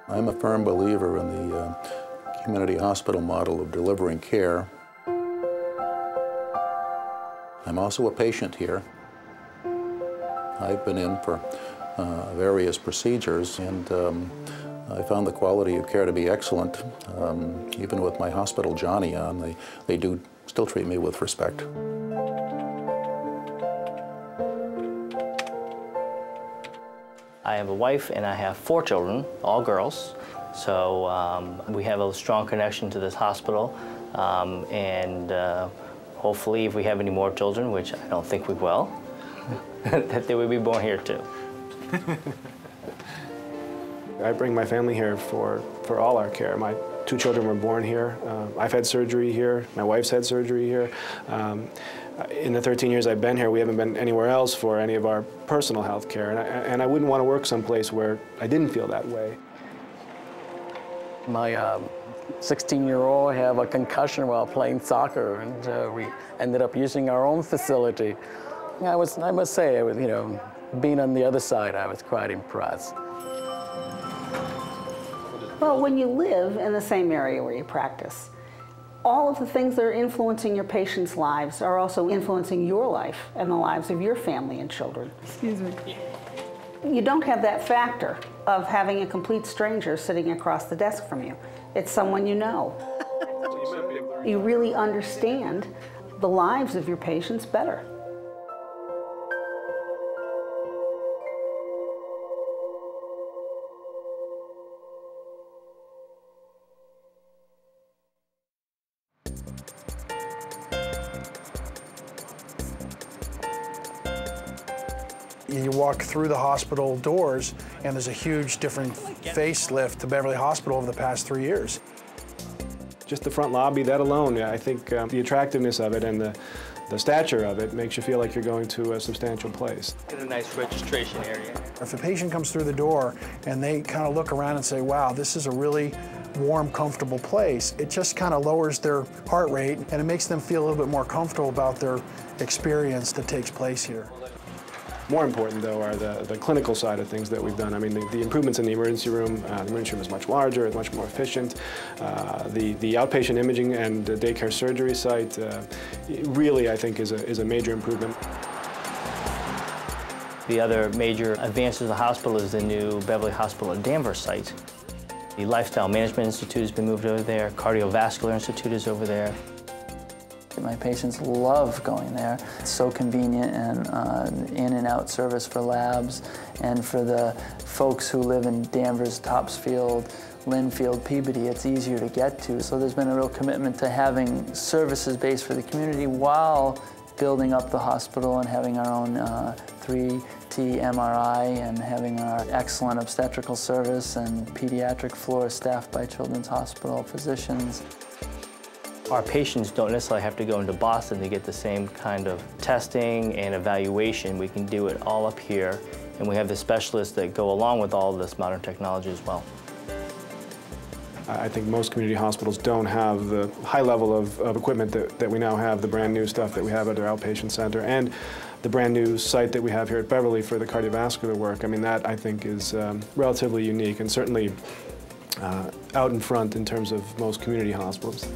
I'm a firm believer in the community hospital model of delivering care. I'm also a patient here. I've been in for various procedures, and I found the quality of care to be excellent. Even with my hospital Johnny on, they do still treat me with respect. I have a wife and I have 4 children, all girls. So we have a strong connection to this hospital, and hopefully if we have any more children, which I don't think we will, that they will be born here too. I bring my family here for all our care. My 2 children were born here. I've had surgery here. My wife's had surgery here. In the 13 years I've been here, we haven't been anywhere else for any of our personal health care. And I wouldn't want to work someplace where I didn't feel that way. My 16-year-old had a concussion while playing soccer, and we ended up using our own facility. I must say, I was, being on the other side, I was quite impressed. Well, when you live in the same area where you practice, all of the things that are influencing your patients' lives are also influencing your life and the lives of your family and children. Excuse me. You don't have that factor of having a complete stranger sitting across the desk from you. It's someone you know. You really understand the lives of your patients better. You walk through the hospital doors, and there's a huge different facelift to Beverly Hospital over the past 3 years. Just the front lobby, that alone, I think the attractiveness of it and the stature of it makes you feel like you're going to a substantial place. Get a nice registration area. If a patient comes through the door and they kind of look around and say, wow, this is a really warm, comfortable place, it just kind of lowers their heart rate, and it makes them feel a little bit more comfortable about their experience that takes place here. More important, though, are the clinical side of things that we've done. I mean, the improvements in the emergency room is much larger, it's much more efficient. The outpatient imaging and daycare surgery site really, I think, is a major improvement. The other major advance of the hospital is the new Beverly Hospital at Danvers site. The Lifestyle Management Institute has been moved over there. Cardiovascular Institute is over there. My patients love going there. It's so convenient and in and out service for labs, and for the folks who live in Danvers, Topsfield, Linfield, Peabody, it's easier to get to. So there's been a real commitment to having services based for the community while building up the hospital and having our own 3T MRI and having our excellent obstetrical service and pediatric floor staffed by Children's Hospital physicians. Our patients don't necessarily have to go into Boston to get the same kind of testing and evaluation. We can do it all up here, and we have the specialists that go along with all of this modern technology as well. I think most community hospitals don't have the high level of equipment that we now have, the brand new stuff that we have at our outpatient center, and the brand new site that we have here at Beverly for the cardiovascular work. I mean, that, I think, is relatively unique and certainly out in front in terms of most community hospitals.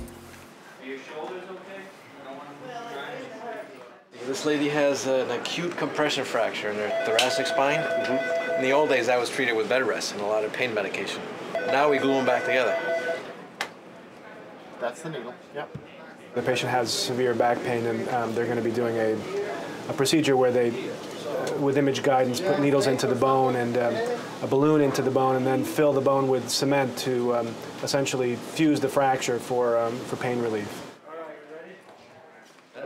This lady has an acute compression fracture in her thoracic spine. In the old days, that was treated with bed rest and a lot of pain medication. Now we glue them back together. That's the needle, yep. The patient has severe back pain, and they're going to be doing a procedure where they, with image guidance, put needles into the bone and a balloon into the bone, and then fill the bone with cement to essentially fuse the fracture for pain relief.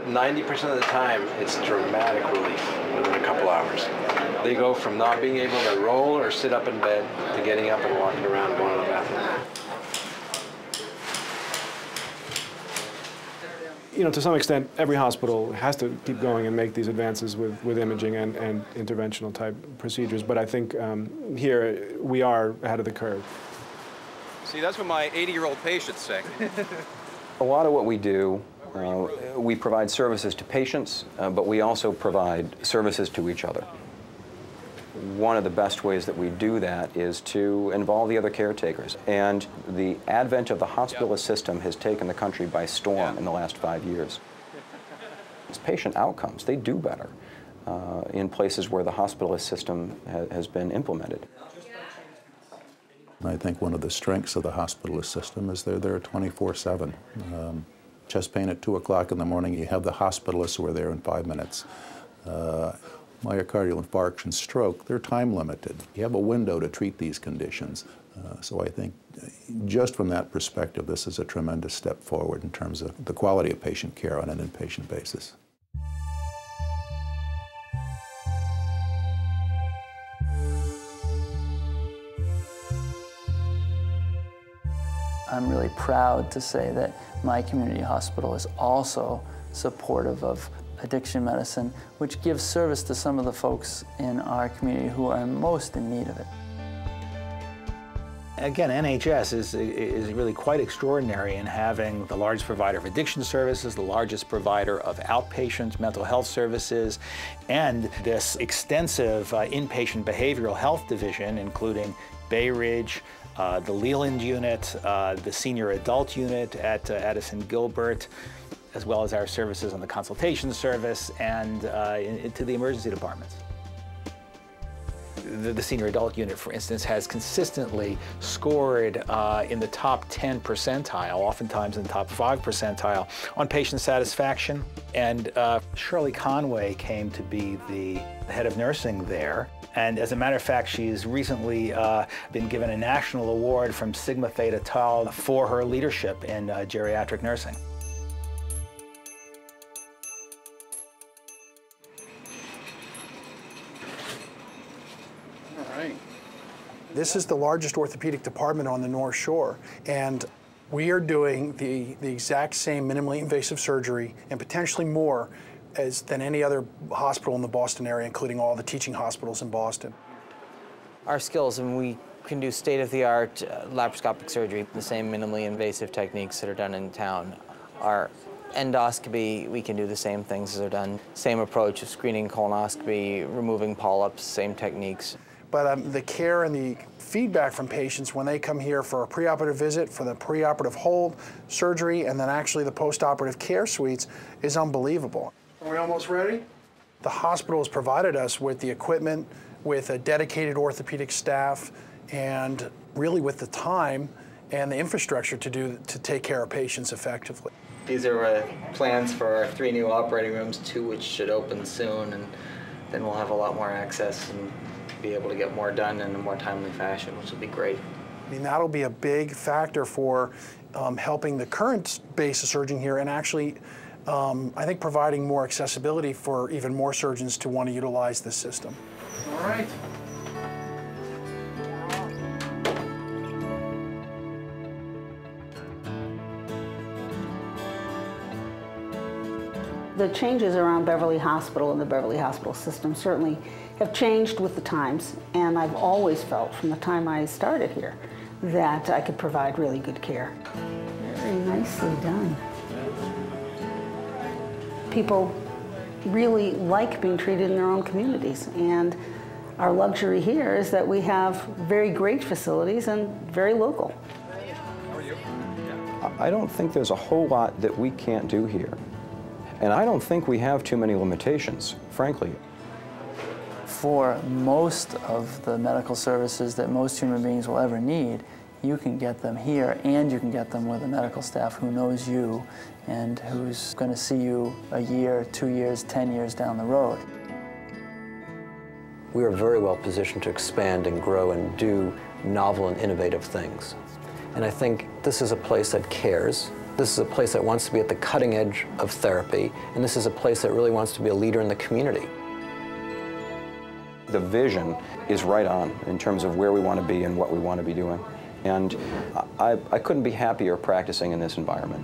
90% of the time, it's dramatic relief within a couple hours. They go from not being able to roll or sit up in bed to getting up and walking around, going to the bathroom. You know, to some extent, every hospital has to keep going and make these advances with imaging and interventional type procedures, but I think here we are ahead of the curve. See, that's what my 80-year-old patients say. A lot of what we do, we provide services to patients, but we also provide services to each other. one of the best ways that we do that is to involve the other caretakers. And the advent of the hospitalist system has taken the country by storm in the last 5 years. It's patient outcomes, they do better in places where the hospitalist system has been implemented. I think one of the strengths of the hospitalist system is they're there 24/7. Chest pain at 2 o'clock in the morning, you have the hospitalists who are there in 5 minutes. Myocardial infarction, stroke, they're time limited. You have a window to treat these conditions. So I think just from that perspective, this is a tremendous step forward in terms of the quality of patient care on an inpatient basis. I'm really proud to say that my community hospital is also supportive of addiction medicine, which gives service to some of the folks in our community who are most in need of it. Again, NHS is really quite extraordinary in having the largest provider of addiction services, the largest provider of outpatient mental health services, and this extensive inpatient behavioral health division, including Bay Ridge, the Leland unit, the senior adult unit at Addison Gilbert, as well as our services on the consultation service and to the emergency departments. The senior adult unit, for instance, has consistently scored in the top 10 percentile, oftentimes in the top 5 percentile, on patient satisfaction. And Shirley Conway came to be the head of nursing there. And as a matter of fact, she's recently been given a national award from Sigma Theta Tau for her leadership in geriatric nursing. This is the largest orthopedic department on the North Shore, and we are doing the exact same minimally invasive surgery and potentially more than any other hospital in the Boston area, including all the teaching hospitals in Boston. Our skills, and we can do state-of-the-art laparoscopic surgery, the same minimally invasive techniques that are done in town. Our endoscopy, we can do the same things as are done. Same approach of screening colonoscopy, removing polyps, same techniques. But the care and the feedback from patients when they come here for a preoperative visit, for the preoperative hold, surgery, and then actually the postoperative care suites is unbelievable. Are we almost ready? The hospital has provided us with the equipment, with a dedicated orthopedic staff, and really with the time and the infrastructure to take care of patients effectively. These are plans for our 3 new operating rooms, 2 which should open soon, and then we'll have a lot more access and be able to get more done in a more timely fashion, which will be great. I mean, that'll be a big factor for helping the current base of surgeon here and actually, I think, providing more accessibility for even more surgeons to want to utilize this system. All right. The changes around Beverly Hospital and the Beverly Hospital system certainly have changed with the times, and I've always felt from the time I started here that I could provide really good care. Very nicely done. People really like being treated in their own communities, and our luxury here is that we have very great facilities and very local. I don't think there's a whole lot that we can't do here. And I don't think we have too many limitations, frankly. For most of the medical services that most human beings will ever need, you can get them here, and you can get them with a medical staff who knows you and who's going to see you a year, 2 years, 10 years down the road. We are very well positioned to expand and grow and do novel and innovative things. And I think this is a place that cares. This is a place that wants to be at the cutting edge of therapy, and this is a place that really wants to be a leader in the community. The vision is right on in terms of where we want to be and what we want to be doing. And I couldn't be happier practicing in this environment.